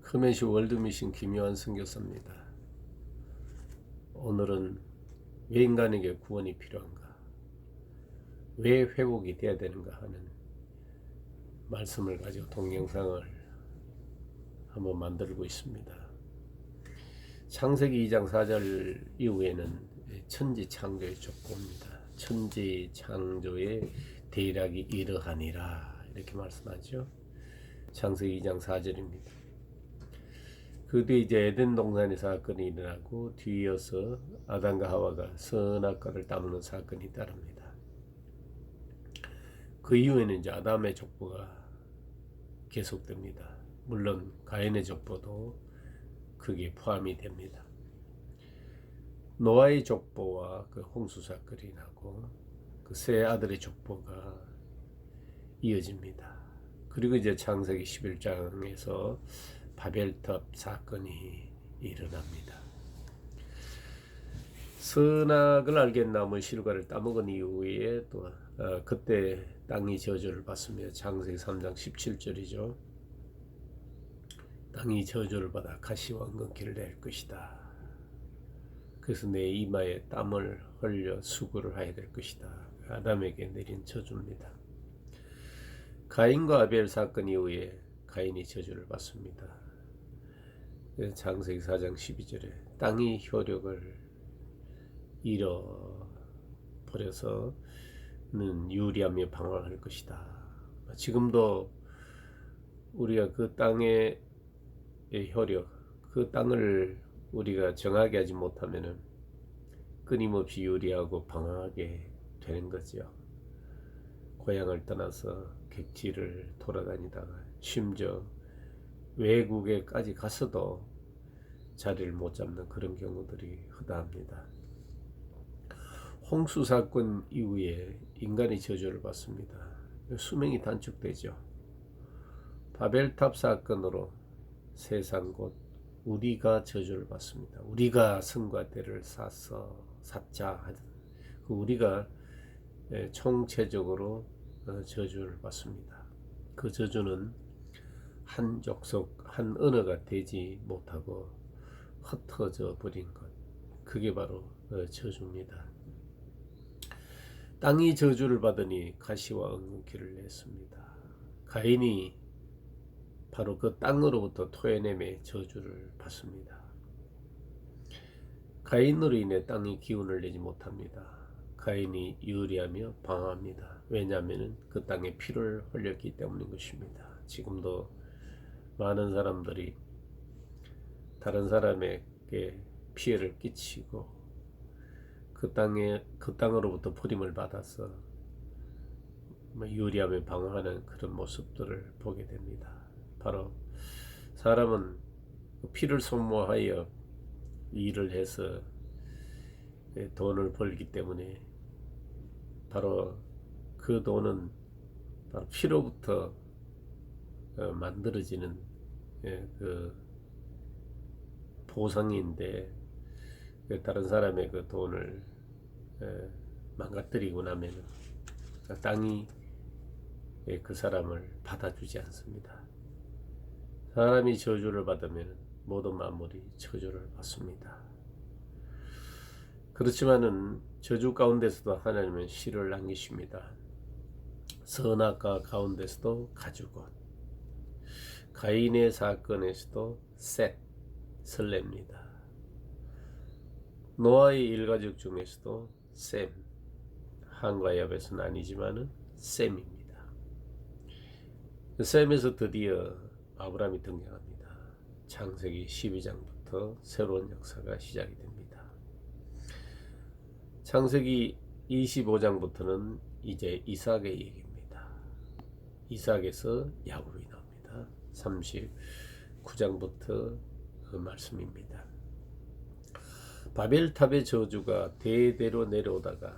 크메시 월드미션 김요한 선교사입니다. 오늘은 왜 인간에게 구원이 필요한가? 왜 회복이 돼야 되는가 하는 말씀을 가지고 동영상을 한번 만들고 있습니다. 창세기 2장 4절 이후에는 천지 창조의 족보입니다. 천지 창조의 대략이 이러하니라 이렇게 말씀하죠. 창세기 2장 4절입니다. 그 뒤에 이제 에덴 동산의 사건이 일어나고 뒤이어서 아담과 하와가 선악과를 따먹는 사건이 따릅니다. 그 이후에는 이제 아담의 족보가 계속됩니다. 물론 가인의 족보도 그게 포함이 됩니다. 노아의 족보와 그 홍수 사건이 나고 그 세 아들의 족보가 이어집니다. 그리고 이제 창세기 11장에서 바벨탑 사건이 일어납니다. 선악을 알겠나무 실과를 따먹은 이후에 또 그때 땅이 저주를 받습니다. 창세기 3장 17절이죠. 땅이 저주를 받아 가시와 엉겅퀴를 낼 것이다. 그래서 내 이마에 땀을 흘려 수고를 해야 될 것이다. 아담에게 내린 저주입니다. 가인과 아벨 사건 이후에 가인이 저주를 받습니다. 창세기 4장 12절에 땅이 효력을 잃어버려서는 유리하며 방황할 것이다. 지금도 우리가 그 땅의 효력, 그 땅을 우리가 정하게 하지 못하면 끊임없이 유리하고 방황하게 되는 거죠. 고향을 떠나서 객지를 돌아다니다가 심지어 외국에까지 가서도 자리를 못 잡는 그런 경우들이 허다합니다. 홍수 사건 이후에 인간이 저주를 받습니다. 수명이 단축되죠. 바벨탑 사건으로 세상 곧 우리가 저주를 받습니다. 우리가 성과 때를 쌓자 하던 그 우리가 총체적으로 저주를 받습니다. 그 저주는 한 족속, 한 언어가 되지 못하고 흩어져 버린 것, 그게 바로 저주입니다. 땅이 저주를 받으니 가시와 엉겅퀴를 냈습니다. 가인이 바로 그 땅으로부터 토해냄의 저주를 받습니다. 가인으로 인해 땅이 기운을 내지 못합니다. 가인이 유리하며 방황합니다. 왜냐하면 그 땅에 피를 흘렸기 때문인 것입니다. 지금도 많은 사람들이 다른 사람에게 피해를 끼치고 그 땅으로부터 버림을 받아서 유리하며 방황하는 그런 모습들을 보게 됩니다. 바로 사람은 피를 소모하여 일을 해서 돈을 벌기 때문에 바로 그 돈은 바로 피로부터 만들어지는 그 보상인데 다른 사람의 그 돈을 망가뜨리고 나면 땅이 그 사람을 받아주지 않습니다. 사람이 저주를 받으면 모든 만물이 저주를 받습니다. 그렇지만은 저주 가운데서도 하나님은 씨를 남기십니다. 선악과 가운데서도 가죽옷, 가인의 사건에서도 셋, 설렙니다. 노아의 일가족 중에서도 셈, 한과 야벳은 아니지만은 셈입니다. 셈에서 드디어 아브라함이 등장합니다. 창세기 12장부터 새로운 역사가 시작이 됩니다. 창세기 25장부터는 이제 이삭의 얘기입니다. 이삭에서 야곱이 나옵니다. 39장부터 그 말씀입니다. 바벨탑의 저주가 대대로 내려오다가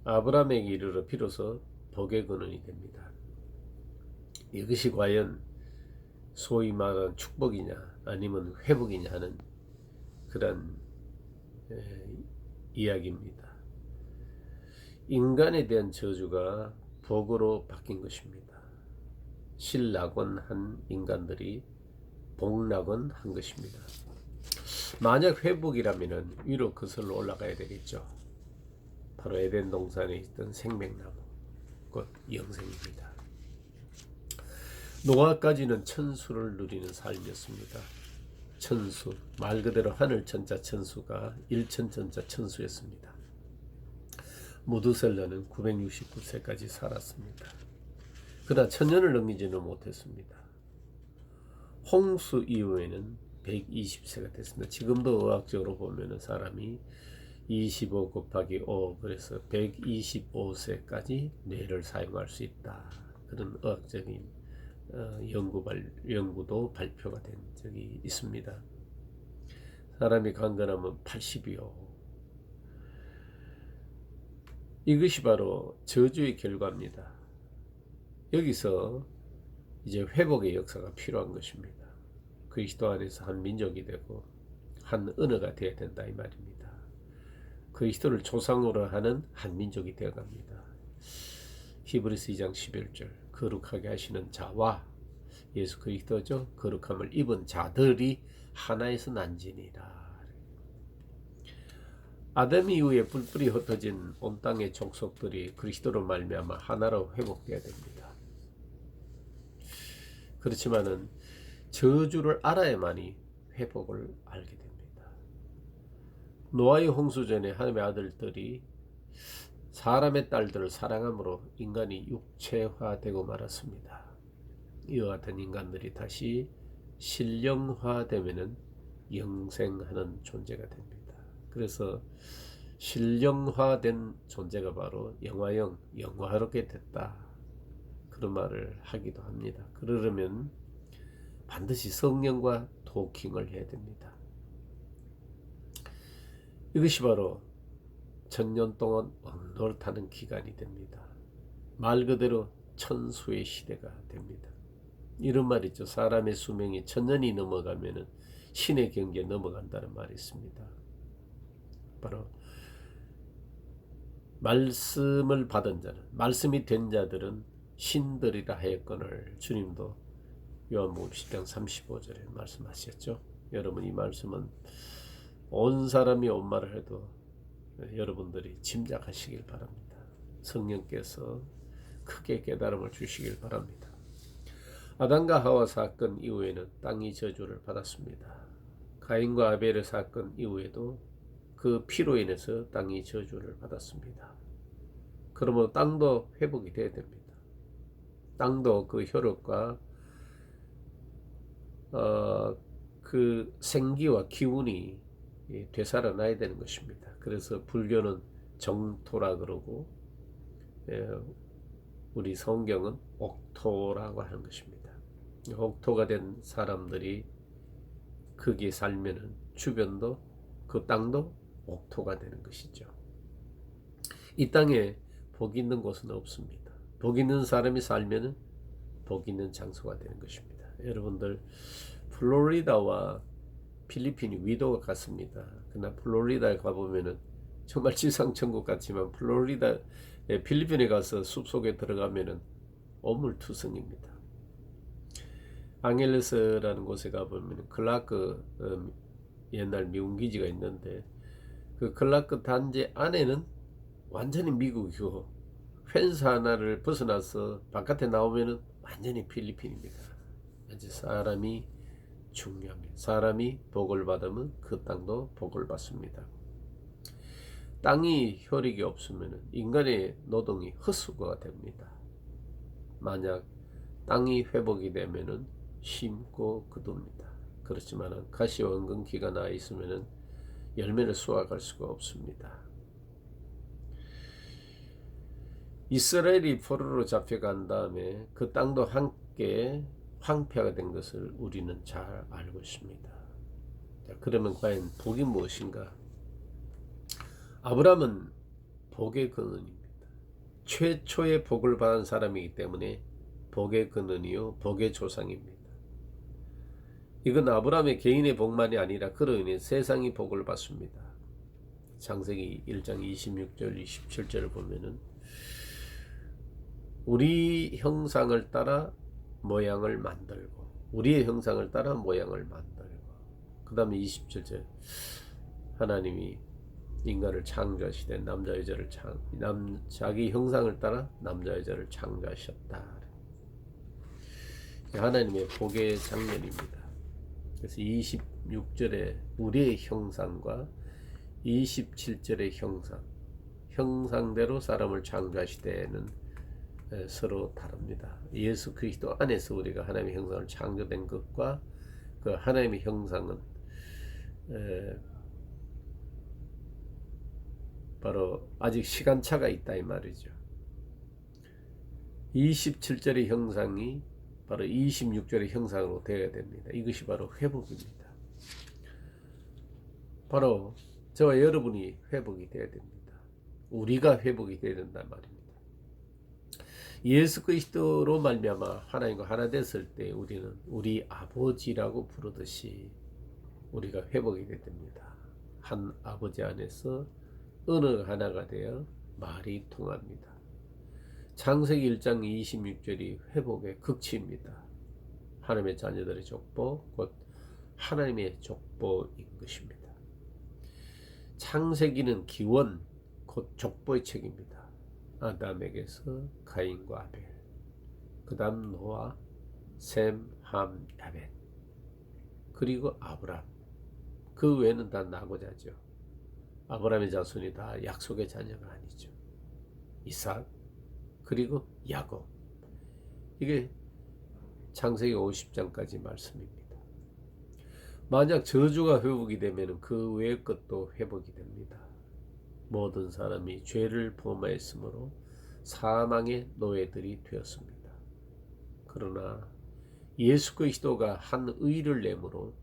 아브라함에게 이르러 비로소 복의 근원이 됩니다. 이것이 과연 소위 말하는 축복이냐 아니면 회복이냐 하는 그런 이야기입니다. 인간에 대한 저주가 복으로 바뀐 것입니다. 신락원한 인간들이 복락은 한 것입니다. 만약 회복이라면 위로 거슬러 올라가야 되겠죠. 바로 에덴 동산에 있던 생명나무, 곧 영생입니다. 노아까지는 천수를 누리는 삶이었습니다. 천수, 말 그대로 하늘 천자 천수가 일천 천자 천수였습니다. 무드셀라는 969세까지 살았습니다. 그러나 천년을 넘기지는 못했습니다. 홍수 이후에는 120세가 됐습니다. 지금도 의학적으로 보면 사람이 25 곱하기 5, 그래서 125세까지 뇌를 사용할 수 있다. 그런 의학적인 연구도 발표가 된 적이 있습니다. 사람이 강건하면 80이요. 이것이 바로 저주의 결과입니다. 여기서 이제 회복의 역사가 필요한 것입니다. 그리스도 안에서 한 민족이 되고 한 언어가 되어야 된다 이 말입니다. 그리스도를 조상으로 하는 한 민족이 되어갑니다. 히브리서 2장 11절 거룩하게 하시는 자와 예수 그리스도죠. 거룩함을 입은 자들이 하나에서 난지니라. 아담 이후에 뿔뿔이 흩어진 온 땅의 족속들이 그리스도로 말미암아 하나로 회복되어야 됩니다. 그렇지만은 저주를 알아야만이 회복을 알게 됩니다. 노아의 홍수 전에 하나님의 아들들이 사람의 딸들을 사랑함으로 인간이 육체화되고 말았습니다. 이와 같은 인간들이 다시 신령화되면은 영생하는 존재가 됩니다. 그래서 신령화된 존재가 바로 영화롭게 됐다. 그런 말을 하기도 합니다. 그러려면 반드시 성령과 도킹을 해야 됩니다. 이것이 바로 천년 동안 언노릇하는 기간이 됩니다. 말 그대로 천수의 시대가 됩니다. 이런 말 있죠. 사람의 수명이 1000년이 넘어가면 신의 경계에 넘어간다는 말이 있습니다. 바로 말씀을 받은 자는, 말씀이 된 자들은 신들이라 하였거늘 주님도 요한복음 10장 35절에 말씀하셨죠. 여러분 이 말씀은 온 사람이 온 말을 해도 여러분들이 짐작하시길 바랍니다. 성령께서 크게 깨달음을 주시길 바랍니다. 아담과 하와 사건 이후에는 땅이 저주를 받았습니다. 가인과 아벨의 사건 이후에도 그 피로 인해서 땅이 저주를 받았습니다. 그러므로 땅도 회복이 되어야 됩니다. 땅도 그 혈육과 그 생기와 기운이 되살아나야 되는 것입니다. 그래서 불교는 정토라 그러고 우리 성경은 옥토라고 하는 것입니다. 옥토가 된 사람들이 거기에 살면은 주변도 그 땅도 옥토가 되는 것이죠. 이 땅에 복 있는 곳은 없습니다. 복 있는 사람이 살면은 복 있는 장소가 되는 것입니다. 여러분들 플로리다와 필리핀이 위도가 같습니다. 그러나 플로리다에 가보면은 정말 지상천국 같지만 필리핀에 가서 숲속에 들어가면은 어물투성입니다. 앙헬레스라는 곳에 가보면 클라크 옛날 미군 기지가 있는데 그 클라크 단지 안에는 완전히 미국이고 펜스 하나를 벗어나서 바깥에 나오면은 완전히 필리핀입니다. 이제 사람이 중요합니다. 사람이 복을 받으면 그 땅도 복을 받습니다. 땅이 혈육이 없으면 인간의 노동이 헛수고가 됩니다. 만약 땅이 회복이 되면은 심고 거둡니다. 그렇지만 가시와 은근키가 나 있으면 열매를 수확할 수가 없습니다. 이스라엘이 포로로 잡혀간 다음에 그 땅도 함께 황폐가 된 것을 우리는 잘 알고 있습니다. 자, 그러면 과연 복이 무엇인가? 아브라함은 복의 근원입니다. 최초의 복을 받은 사람이기 때문에 복의 근원이요 복의 조상입니다. 이건 아브라함의 개인의 복만이 아니라 그로 인해 세상이 복을 받습니다. 창세기 1장 26절 27절을 보면은 우리 형상을 따라 모양을 만들고 우리의 형상을 따라 모양을 만들고, 그 다음에 27절 하나님이 인간을 창조하시되 남자 여자를 자기 형상을 따라 남자 여자를 창조하셨다. 하나님의 복의 장면입니다. 그래서 26절에 우리의 형상과 27절의 형상대로 사람을 창조하시되는 서로 다릅니다. 예수 그리스도 안에서 우리가 하나님의 형상을 창조된 것과 그 하나님의 형상은 바로 아직 시간차가 있다 이 말이죠. 27절의 형상이 바로 26절의 형상으로 되어야 됩니다. 이것이 바로 회복입니다. 바로 저와 여러분이 회복이 되어야 됩니다. 우리가 회복이 되어야 된단 말입니다. 예수 그리스도로 말미암아 하나님과 하나 됐을 때 우리는 우리 아버지라고 부르듯이 우리가 회복이 되어야 됩니다. 한 아버지 안에서 어느 하나가 되어 말이 통합니다. 창세기 1장 26절이 회복의 극치입니다. 하나님의 자녀들의 족보, 곧 하나님의 족보인 것입니다. 창세기는 기원, 곧 족보의 책입니다. 아담에게서 가인과 아벨, 그 다음 노아, 셈, 함, 야벳, 그리고 아브람. 그 외에는 다 나고자죠. 아브람의 자손이 다 약속의 자녀가 아니죠. 이삭, 그리고 야곱. 이게 창세기 50장까지 말씀입니다. 만약 저주가 회복이 되면 그 외의 것도 회복이 됩니다. 모든 사람이 죄를 범하였으므로 사망의 노예들이 되었습니다. 그러나 예수 그리스도가 한 의를 내므로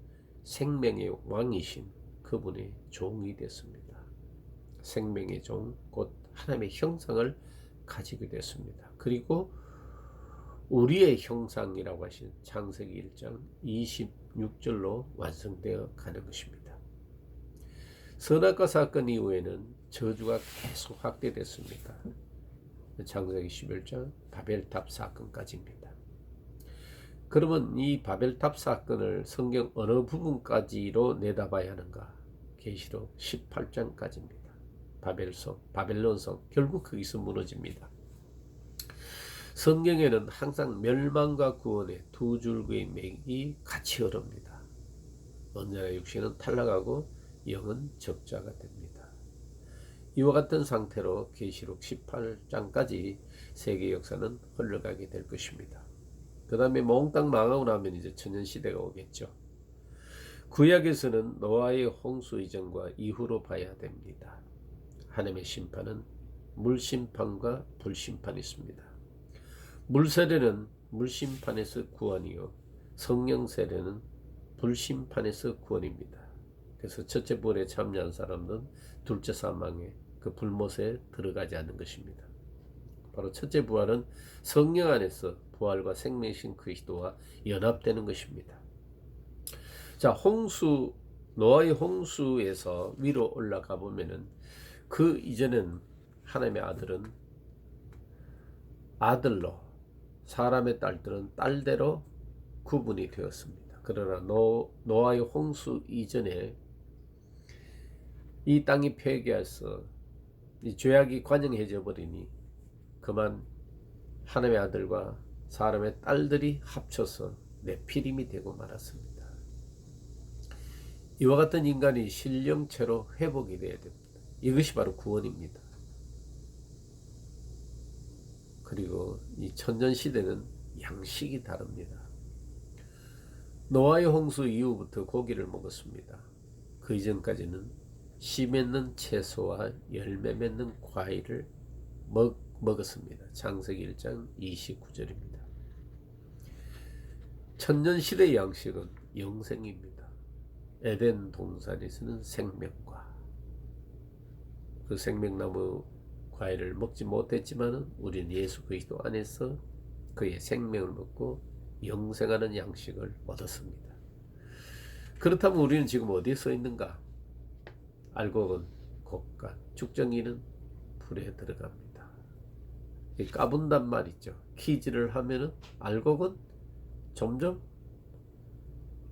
생명의 왕이신 그분의 종이 됐습니다. 생명의 종, 곧 하나님의 형상을 가지게 됐습니다. 그리고 우리의 형상이라고 하신 창세기 1장 26절로 완성되어 가는 것입니다. 선악과 사건 이후에는 저주가 계속 확대됐습니다. 창세기 11장 바벨탑 사건까지입니다. 그러면 이 바벨탑 사건을 성경 어느 부분까지로 내다봐야 하는가? 계시록 18장까지입니다. 바벨론성 결국 거기서 무너집니다. 성경에는 항상 멸망과 구원의 두 줄기의 맥이 같이 흐릅니다. 언제나 육신은 탈락하고 영은 적자가 됩니다. 이와 같은 상태로 계시록 18장까지 세계 역사는 흘러가게 될 것입니다. 그 다음에 몽땅 망하고 나면 이제 천년시대가 오겠죠. 구약에서는 노아의 홍수 이전과 이후로 봐야 됩니다. 하나님의 심판은 물심판과 불심판이 있습니다. 물세례는 물심판에서 구원이요, 성령 세례는 불심판에서 구원입니다. 그래서 첫째 부활에 참여한 사람은 둘째 사망에 그 불못에 들어가지 않는 것입니다. 바로 첫째 부활은 성령 안에서 부활과 생명이신 그리스도와 연합되는 것입니다. 자, 노아의 홍수에서 위로 올라가 보면은 그 이전엔 하나님의 아들은 아들로, 사람의 딸들은 딸대로 구분이 되었습니다. 그러나 노아의 홍수 이전에 이 땅이 폐괴해서 이 죄악이 관영해져 버리니 그만 하나님의 아들과 사람의 딸들이 합쳐서 네피림이 되고 말았습니다. 이와 같은 인간이 신령체로 회복이 되어야 됩니다. 이것이 바로 구원입니다. 그리고 이 천년시대는 양식이 다릅니다. 노아의 홍수 이후부터 고기를 먹었습니다. 그 이전까지는 씨 맺는 채소와 열매 맺는 과일을 먹었습니다. 창세기 1장 29절입니다. 천년시대의 양식은 영생입니다. 에덴 동산에서는 생명과 그 생명나무 과일을 먹지 못했지만 우리는 예수 그리스도 안에서 그의 생명을 먹고 영생하는 양식을 얻었습니다. 그렇다면 우리는 지금 어디에 서 있는가? 알곡은 곡간, 죽정이는 불에 들어갑니다. 까분단 말이죠. 키즈를 하면은 알곡은 점점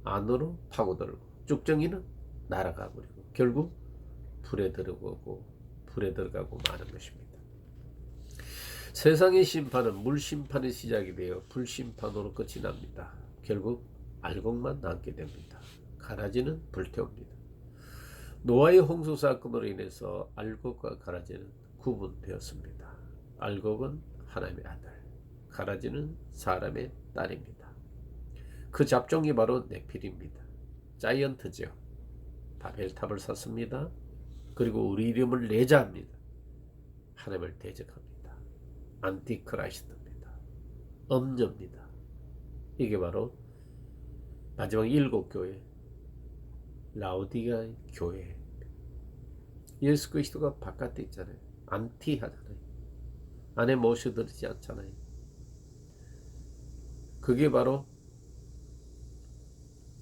안으로 파고들고 쭉정이는 날아가 버리고 결국 불에 들어가고 마는 것입니다. 세상의 심판은 물심판의 시작이 되어 불심판으로 끝이 납니다. 결국 알곡만 남게 됩니다. 가라지는 불태웁니다. 노아의 홍수 사건으로 인해서 알곡과 가라지는 구분되었습니다. 알곡은 하나님의 아들, 가라지는 사람의 딸입니다. 그 잡종이 바로 네필입니다. 자이언트죠. 바벨탑을 샀습니다. 그리고 우리 이름을 내자 합니다. 하나님을 대적합니다. 안티크라이스트입니다. 엄녀입니다. 이게 바로 마지막 7교회 라오디가 교회. 예수 그리스도가 바깥에 있잖아요. 안티 하잖아요. 안에 모셔들지 않잖아요. 그게 바로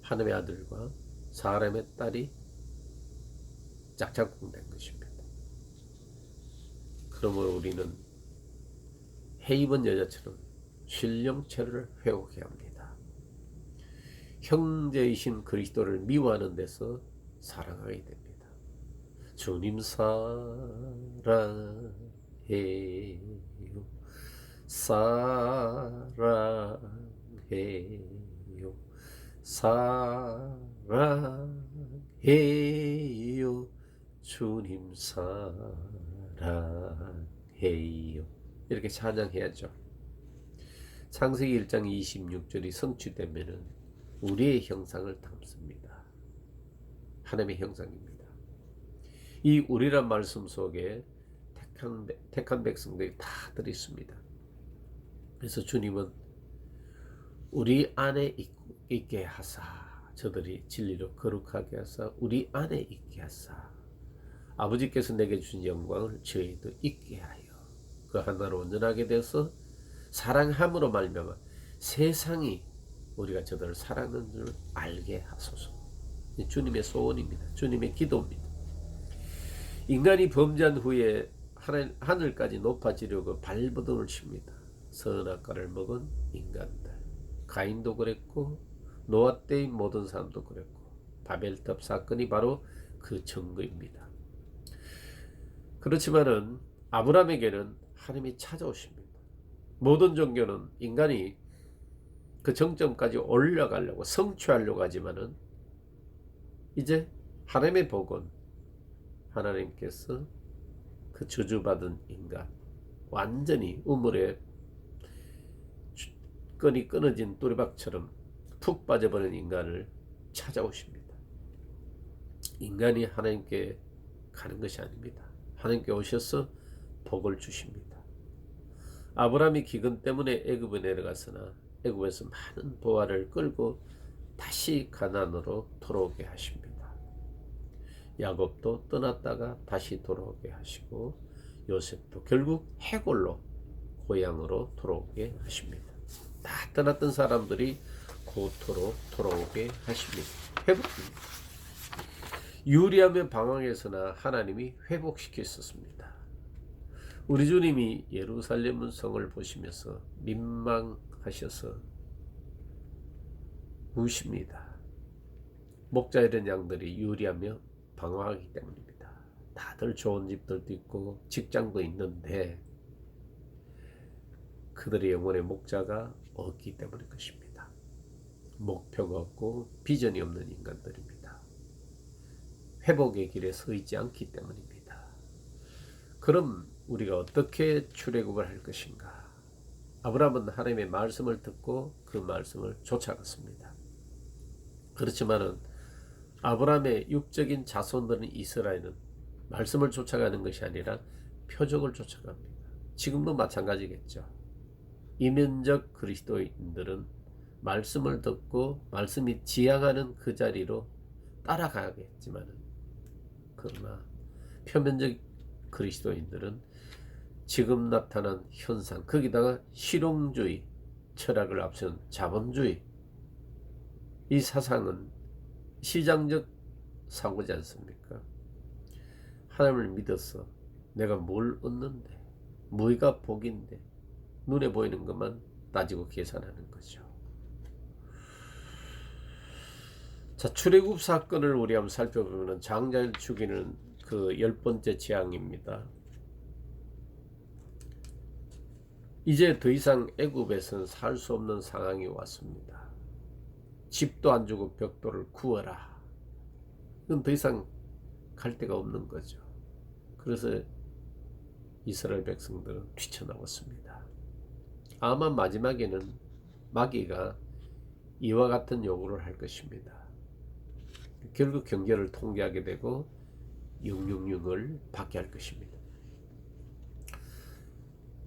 하나님의 아들과 사람의 딸이 짝짝꿍된 것입니다. 그러므로 우리는 헤이번 여자처럼 신령체를 회복해야 합니다. 형제이신 그리스도를 미워하는 데서 사랑하게 됩니다. 주님 사랑해요. 사랑해요. 사랑해요. 주님 사랑해요. 이렇게 찬양해야죠. 창세기 1장 26절이 성취되면은 우리의 형상을 담습니다. 하나님의 형상입니다. 이 우리란 말씀 속에 택한 백성들이 다 들어있습니다. 그래서 주님은 우리 안에 있게 하사, 저들이 진리로 거룩하게 하사 우리 안에 있게 하사, 아버지께서 내게 주신 영광을 저희도 있게 하여 그 하나로 온전하게 되어서 사랑함으로 말미암아 세상이 우리가 저들을 사랑하는 줄 알게 하소서. 주님의 소원입니다. 주님의 기도입니다. 인간이 범죄한 후에 하늘까지 높아지려고 발버둥을 칩니다. 선악과를 먹은 인간들, 가인도 그랬고 노아 때의 모든 사람도 그랬고 바벨탑 사건이 바로 그 증거입니다. 그렇지만은 아브라함에게는 하나님이 찾아오십니다. 모든 종교는 인간이 그 정점까지 올라가려고 성취하려고 하지만은 이제 하나님의 복은 하나님께서 그 저주받은 인간, 완전히 우물에 끈이 끊어진 또리박처럼 푹 빠져버린 인간을 찾아오십니다. 인간이 하나님께 가는 것이 아닙니다. 하나님께 오셔서 복을 주십니다. 아브라함이 기근 때문에 애굽에 내려갔으나 애굽에서 많은 보화를 끌고 다시 가나안으로 돌아오게 하십니다. 야곱도 떠났다가 다시 돌아오게 하시고 요셉도 결국 해골로 고향으로 돌아오게 하십니다. 다 떠났던 사람들이 고토로 돌아오게 하십니다. 회복입니다. 유리하며 방황에서나 하나님이 회복시켰었습니다. 우리 주님이 예루살렘 성을 보시면서 민망하셔서 우십니다. 목자 잃은 양들이 유리하며 방황하기 때문입니다. 다들 좋은 집들도 있고 직장도 있는데 그들의 영혼의 목자가 없기 때문인 것입니다. 목표가 없고 비전이 없는 인간들입니다. 회복의 길에 서 있지 않기 때문입니다. 그럼 우리가 어떻게 출애굽을 할 것인가? 아브라함은 하나님의 말씀을 듣고 그 말씀을 쫓아갔습니다. 그렇지만은 아브라함의 육적인 자손들은 이스라엘은 말씀을 쫓아가는 것이 아니라 표적을 쫓아갑니다. 지금도 마찬가지겠죠. 이면적 그리스도인들은 말씀을 듣고 말씀이 지향하는 그 자리로 따라가겠지만 그러나 표면적 그리스도인들은 지금 나타난 현상, 거기다가 실용주의, 철학을 앞세운 자본주의, 이 사상은 시장적 사고지 않습니까? 하나님을 믿어서 내가 뭘 얻는데, 뭐가 복인데, 눈에 보이는 것만 따지고 계산하는 거죠. 자, 출애굽 사건을 우리 한번 살펴보면 장자를 죽이는 그 10번째 재앙입니다. 이제 더 이상 애굽에서는 살 수 없는 상황이 왔습니다. 집도 안 주고 벽돌을 구워라. 이건 더 이상 갈 데가 없는 거죠. 그래서 이스라엘 백성들은 뛰쳐나왔습니다. 아마 마지막에는 마귀가 이와 같은 요구를 할 것입니다. 결국 경제를 통제하게 되고 666을 받게 할 것입니다.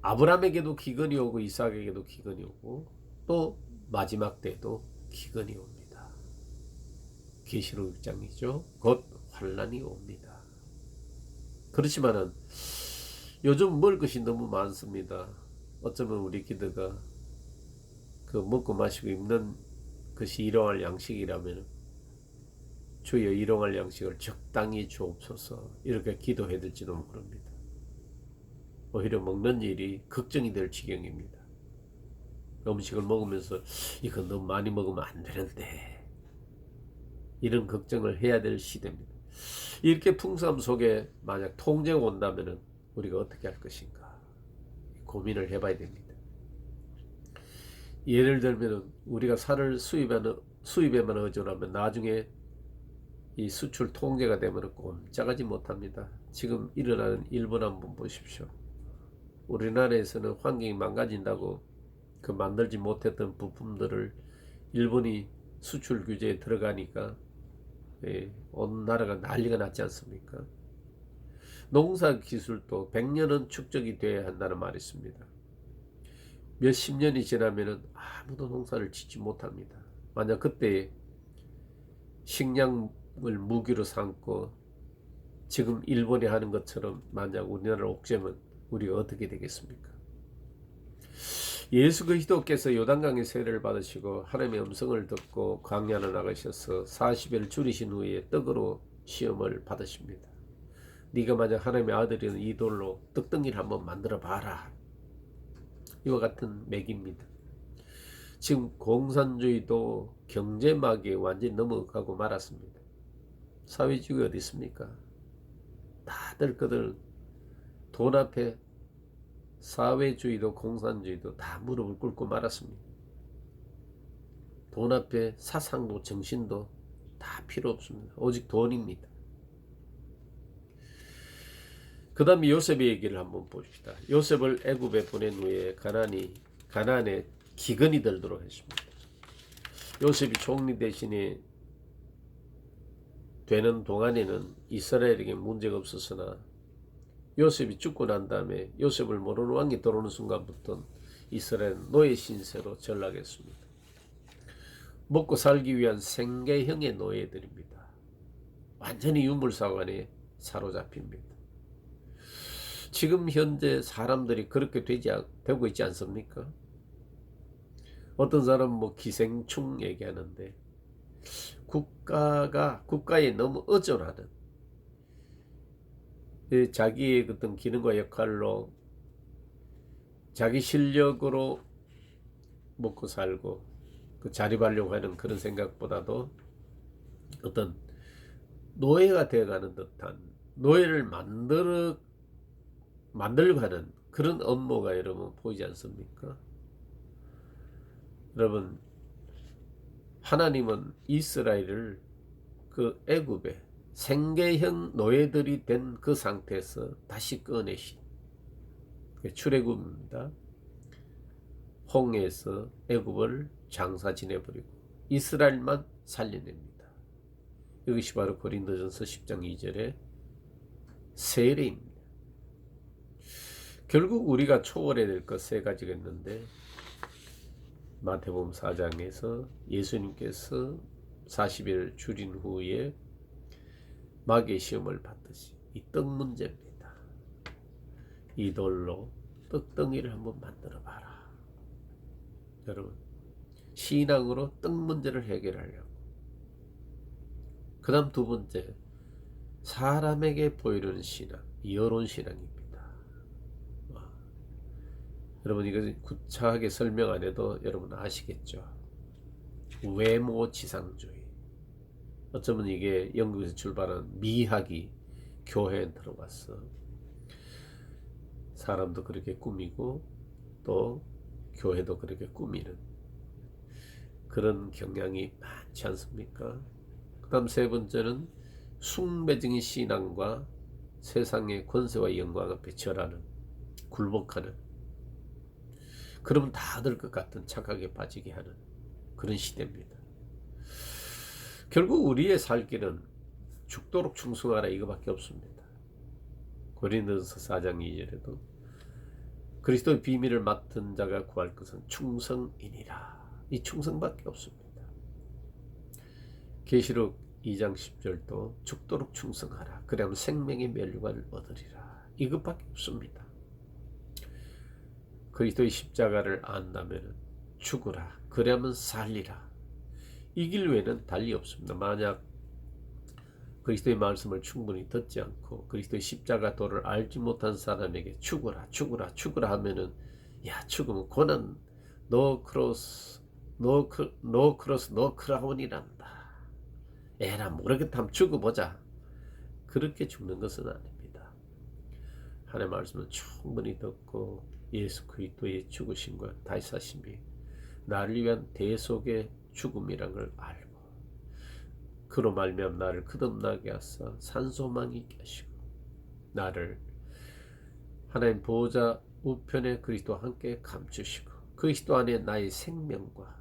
아브라함에게도 기근이 오고 이삭에게도 기근이 오고 또 마지막 때도 기근이 옵니다. 계시록 6장이죠. 곧 환란이 옵니다. 그렇지만은 요즘 먹을 것이 너무 많습니다. 어쩌면 우리 기도가 그 먹고 마시고 입는 것이 일용할 양식이라면 주여 일용할 양식을 적당히 주옵소서 이렇게 기도해야 될지도 모릅니다. 오히려 먹는 일이 걱정이 될 지경입니다. 음식을 먹으면서 이거 너무 많이 먹으면 안 되는데 이런 걱정을 해야 될 시대입니다. 이렇게 풍성함 속에 만약 통제가 온다면 우리가 어떻게 할 것인가 고민을 해봐야 됩니다. 예를 들면 우리가 살을 수입에만 의존하면 나중에 이 수출 통제가 되면 꼼짝하지 못합니다. 지금 일어나는 일본 한번 보십시오. 우리나라에서는 환경이 망가진다고 그 만들지 못했던 부품들을 일본이 수출 규제에 들어가니까 온 나라가 난리가 났지 않습니까? 농사 기술도 100년은 축적이 돼야 한다는 말이 있습니다. 몇십 년이 지나면 아무도 농사를 짓지 못합니다. 만약 그때 식량을 무기로 삼고 지금 일본이 하는 것처럼 만약 우리나라를 옥죄면 우리가 어떻게 되겠습니까? 예수 그리스도께서 요단강의 세례를 받으시고 하나님의 음성을 듣고 광야로 나가셔서 40일 줄이신 후에 떡으로 시험을 받으십니다. 네가 만약 하나님의 아들이면 이 돌로 떡덩이를 한번 만들어 봐라. 이와 같은 맥입니다. 지금 공산주의도 경제막에 완전히 넘어가고 말았습니다. 사회주의가 어디 있습니까? 다들 그들 돈 앞에 사회주의도 공산주의도 다 무릎을 꿇고 말았습니다. 돈 앞에 사상도 정신도 다 필요 없습니다. 오직 돈입니다. 그 다음에 요셉의 얘기를 한번 봅시다. 요셉을 애굽에 보낸 후에 가나안에 기근이 들도록 했습니다. 요셉이 총리 대신에 되는 동안에는 이스라엘에게 문제가 없었으나 요셉이 죽고 난 다음에 요셉을 모르는 왕이 들어오는 순간부터 이스라엘은 노예 신세로 전락했습니다. 먹고 살기 위한 생계형의 노예들입니다. 완전히 유물사관에 사로잡힙니다. 지금 현재 사람들이 그렇게 되고 있지 않습니까? 어떤 사람은 기생충 얘기하는데 국가에 너무 의존하는 자기의 어떤 기능과 역할로 자기 실력으로 먹고 살고 자립하려고 하는 그런 생각보다도 어떤 노예가 되어가는 듯한 노예를 만들고 하는 그런 업무가 여러분 보이지 않습니까? 여러분 하나님은 이스라엘을 그 애굽에 생계형 노예들이 된 그 상태에서 다시 꺼내신 출애굽입니다. 홍해에서 애굽을 장사 지내버리고 이스라엘만 살려냅니다. 이것이 바로 고린도전서 10장 2절의 세례입니다. 결국 우리가 초월해야 될 것 세 가지가 있는데 마태복음 4장에서 예수님께서 40일 줄인 후에 마귀의 시험을 받듯이 이 떡 문제입니다. 이 돌로 떡덩이를 한번 만들어 봐라. 여러분 신앙으로 떡 문제를 해결하려고. 그 다음 두 번째 사람에게 보이는 신앙, 여론 신앙입니다. 여러분 이거 구차하게 설명 안 해도 여러분 아시겠죠? 외모 지상주의. 어쩌면 이게 영국에서 출발한 미학이 교회에 들어왔어. 사람도 그렇게 꾸미고 또 교회도 그렇게 꾸미는 그런 경향이 많지 않습니까? 그 다음 세 번째는 숭배적인 신앙과 세상의 권세와 영광 앞에 절하는, 굴복하는, 그러면 다 될 것 같은 착각에 빠지게 하는 그런 시대입니다. 결국 우리의 살 길은 죽도록 충성하라 이거밖에 없습니다. 고린도서 4장 2절에도 그리스도의 비밀을 맡은 자가 구할 것은 충성이니라. 이 충성밖에 없습니다. 계시록 2장 10절도 죽도록 충성하라. 그래야만 생명의 면류관을 얻으리라. 이것밖에 없습니다. 그리스도의 십자가를 안다면 죽으라. 그래야만 살리라. 이 길 외에는 달리 없습니다. 만약 그리스도의 말씀을 충분히 듣지 않고 그리스도의 십자가 도를 알지 못한 사람에게 죽으라 죽으라 죽으라 하면은 야 죽으면 고난 노 크로스 노 크로스 노 크라운이란다. 에라 모르겠다면 죽어보자. 그렇게 죽는 것은 아닙니다. 하나님의 말씀을 충분히 듣고 예수 그리스도의 죽으심과 다시 사심이 나를 위한 대속의 죽음이란 걸 알고 그로 말미암아 나를 거듭나게 하사 산소망 있게 하시고 나를 하나님 보호자 우편에 그리스도와 함께 감추시고 그리스도 안에 나의 생명과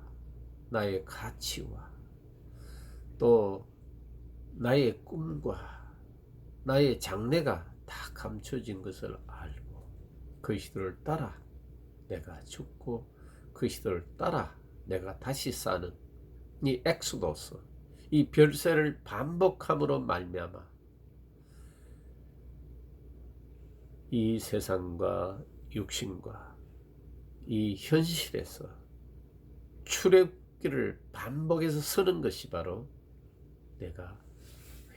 나의 가치와 또 나의 꿈과 나의 장래가 다 감춰진 것을 알고 그리스도를 따라 내가 죽고 그리스도를 따라 내가 다시 사는 이 엑소더스, 이 별세를 반복함으로 말미암아 이 세상과 육신과 이 현실에서 출애굽기를 반복해서 서는 것이 바로 내가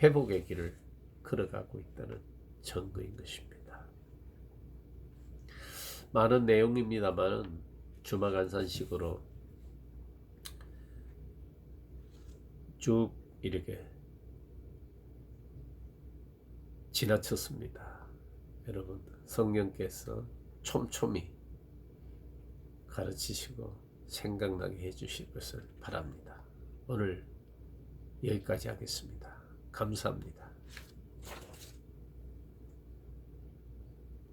회복의 길을 걸어가고 있다는 증거인 것입니다. 많은 내용입니다만 주마간산식으로 쭉 이렇게 지나쳤습니다. 여러분 성령께서 촘촘히 가르치시고 생각나게 해주실 것을 바랍니다. 오늘 여기까지 하겠습니다. 감사합니다.